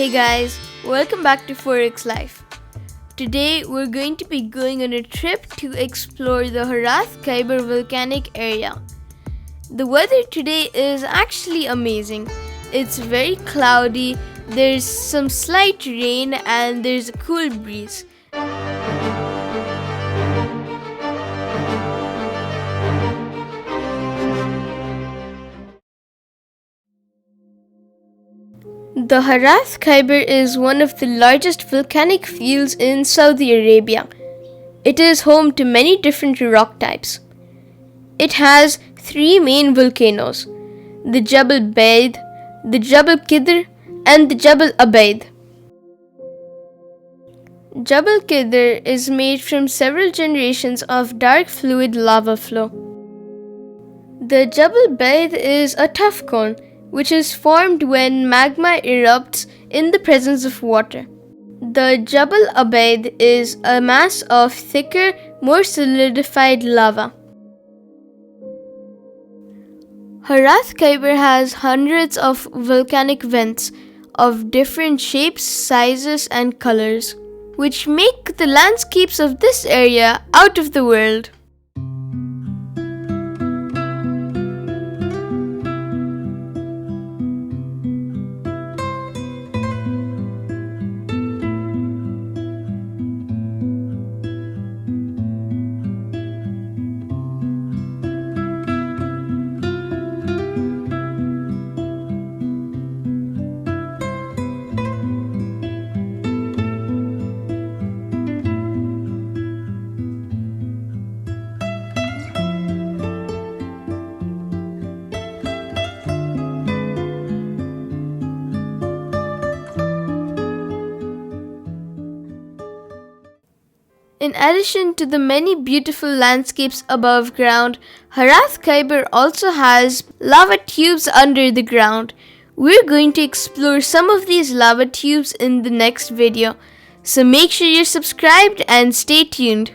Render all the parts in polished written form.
Hey guys, welcome back to Forex Life. Today we're going to be going on a trip to explore the Harrat Khaybar volcanic area. The weather today is actually amazing. It's very cloudy, there's some slight rain and there's a cool breeze. The Harrat Khaybar is one of the largest volcanic fields in Saudi Arabia. It is home to many different rock types. It has three main volcanoes, the Jabal Bayda, the Jabal Al Qidr and the Jabal Abyad. Jabal Al Qidr is made from several generations of dark fluid lava flow. The Jabal Bayda is a tuff cone which is formed when magma erupts in the presence of water. The Jabal Abyad is a mass of thicker, more solidified lava. Harrat Khaybar has hundreds of volcanic vents of different shapes, sizes, and colors, which make the landscapes of this area out of the world. In addition to the many beautiful landscapes above ground, Harrat Khaybar also has lava tubes under the ground. We're going to explore some of these lava tubes in the next video, so make sure you're subscribed and stay tuned.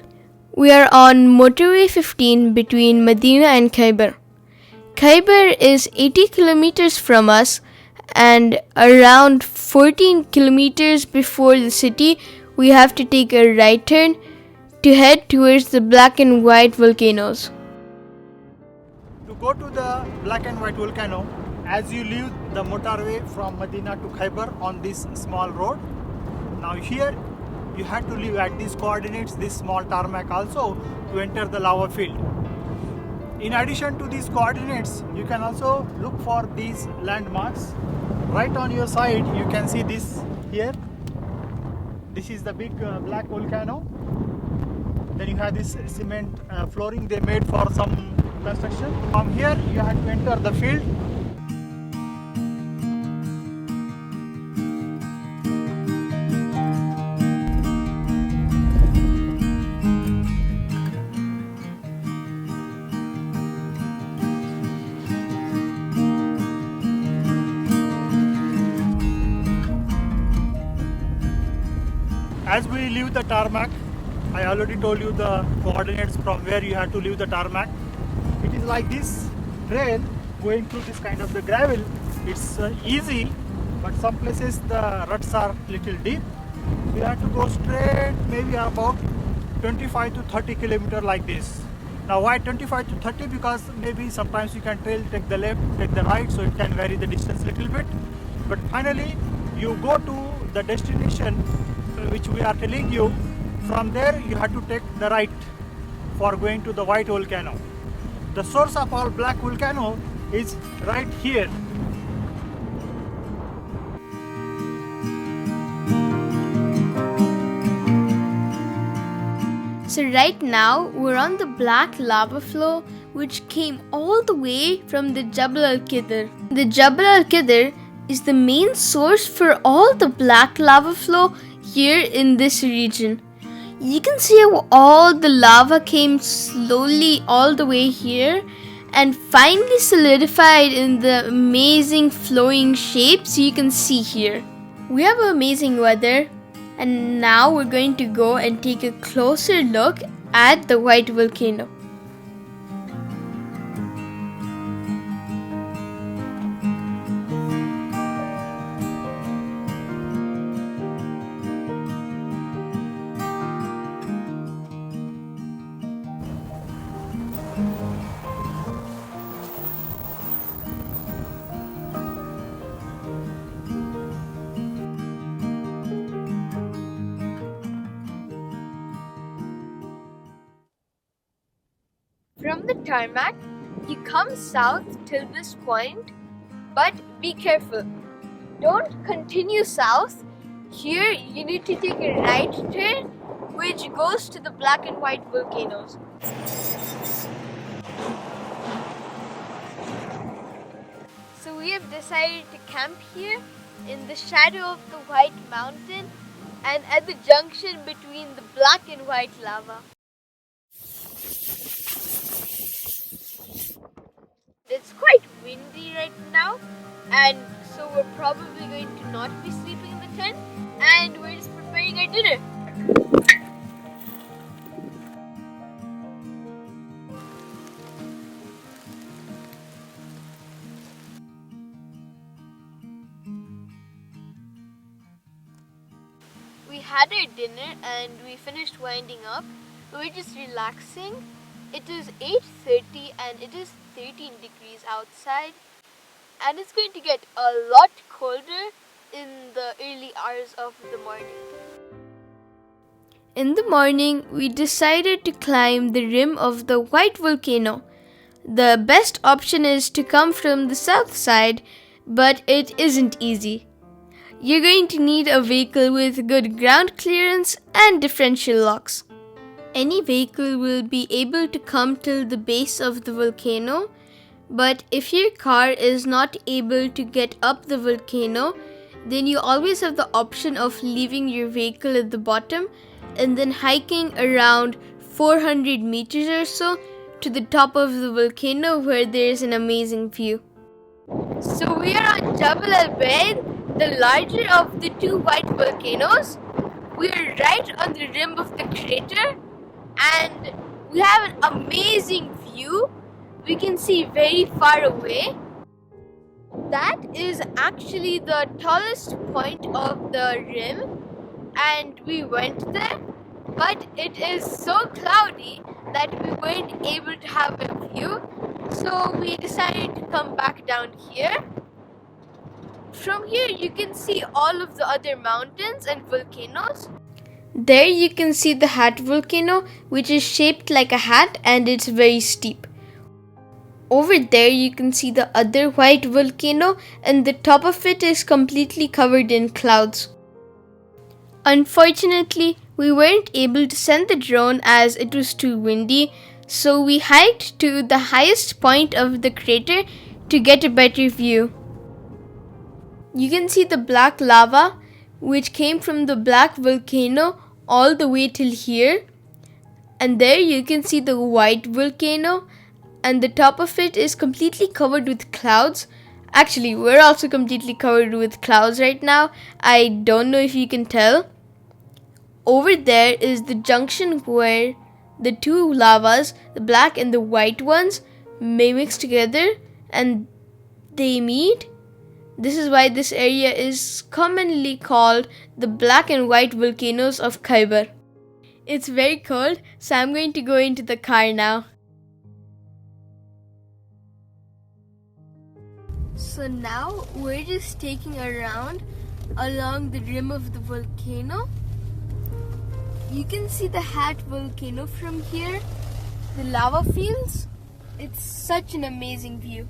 We are on Motorway 15 between Madina and Khybar. Khybar is 80 kilometers from us, and around 14 kilometers before the city, we have to take a right turn to head towards the black and white volcanoes. To go to the black and white volcano, as you leave the motorway from Madina to Khybar on this small road, now here you have to leave at these coordinates this small tarmac also to enter the lava field. In addition to these coordinates, you can also look for these landmarks. Right on your side you can see this here. This is the big black volcano. Then you have this cement flooring they made for some construction. From here you have to enter the field. As we leave the tarmac, I already told you the coordinates from where you have to leave the tarmac. It is like this trail going through this kind of the gravel. It's easy, but some places the ruts are little deep. We have to go straight, maybe about 25 to 30 kilometers like this. Now why 25 to 30? Because maybe sometimes you can take the left, take the right, so it can vary the distance a little bit. But finally you go to the destination which we are telling you. From there you have to take the right for going to the white volcano. The source of all black volcano is right here. So right now we're on the black lava flow which came all the way from the Jabal Al Qidr. The Jabal Al Qidr is the main source for all the black lava flow here in this region. You can see how all the lava came slowly all the way here and finally solidified in the amazing flowing shapes you can see here. We have amazing weather, and now we're going to go and take a closer look at the white volcano. from the tarmac, you come south till this point, but be careful. Don't continue south. Here you need to take a right turn, which goes to the black and white volcanoes. So we have decided to camp here in the shadow of the White Mountain and at the junction between the black and white lava. It's quite windy right now, and so we're probably going to not be sleeping in the tent, and we're just preparing our dinner. We had our dinner and we finished winding up. We're just relaxing. It is 8:30 and it is 13 degrees outside, and it's going to get a lot colder in the early hours of the morning. In the morning, we decided to climb the rim of the White Volcano. The best option is to come from the south side, but it isn't easy. You're going to need a vehicle with good ground clearance and differential locks. Any vehicle will be able to come till the base of the volcano, but if your car is not able to get up the volcano, then you always have the option of leaving your vehicle at the bottom and then hiking around 400 meters or so to the top of the volcano where there is an amazing view. So we are on Jabal Al-Bayda, the larger of the two white volcanoes. We are right on the rim of the crater and we have an amazing view. We can see very far away. That is actually the tallest point of the rim, and we went there, but it is so cloudy that we weren't able to have a view, so we decided to come back down here. From here you can see all of the other mountains and volcanoes. There you can see the Hat volcano, which is shaped like a hat and it's very steep. Over there you can see the other white volcano, and the top of it is completely covered in clouds. Unfortunately, we weren't able to send the drone as it was too windy, so we hiked to the highest point of the crater to get a better view. You can see the black lava, which came from the black volcano all the way till here. And there you can see the white volcano, and the top of it is completely covered with clouds. Actually, we're also completely covered with clouds right now. I don't know if you can tell. Over there is the junction where the two lavas, the black and the white ones, may mix together and they meet. This is why this area is commonly called the black and white volcanoes of Khybar. It's very cold, so I'm going to go into the car now. So now we're just taking a round along the rim of the volcano. You can see the Hat volcano from here, the lava fields. It's such an amazing view.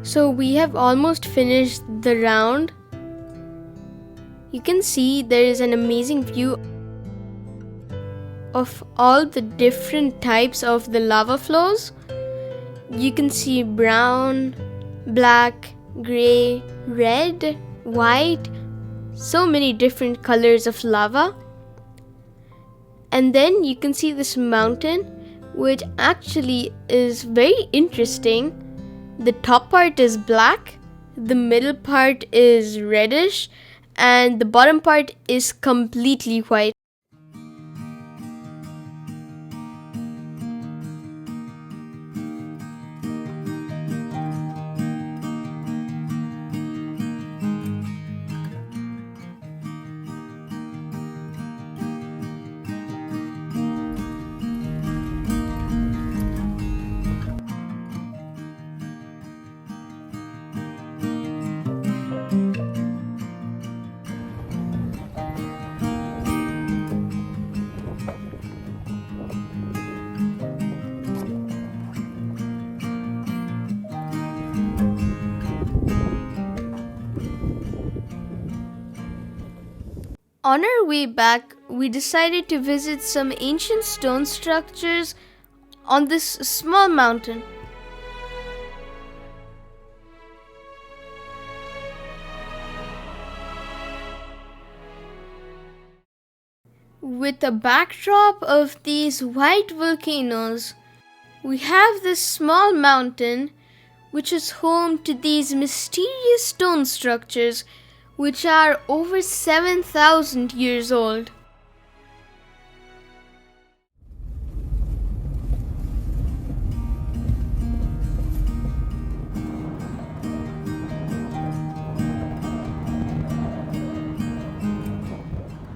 So we have almost finished the round. You can see there is an amazing view of all the different types of the lava flows. You can see brown, black, grey, red, white, so many different colors of lava. And then you can see this mountain, which actually is very interesting. The top part is black, the middle part is reddish, and the bottom part is completely white. On our way back, we decided to visit some ancient stone structures on this small mountain. With a backdrop of these white volcanoes, we have this small mountain which is home to these mysterious stone structures which are over 7,000 years old.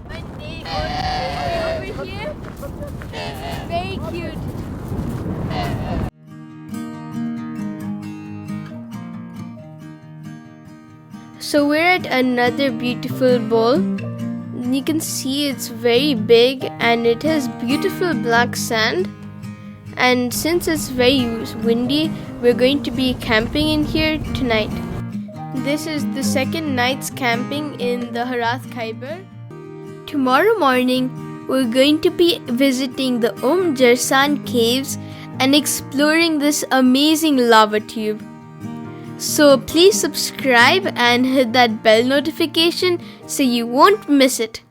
My neighbor over here. Very cute. So we're at another beautiful bowl. You can see it's very big and it has beautiful black sand. And since it's very windy, we're going to be camping in here tonight. This is the second night's camping in the Harrat Khaybar. Tomorrow morning, we're going to be visiting the Jirsan Caves and exploring this amazing lava tube. So please subscribe and hit that bell notification so you won't miss it.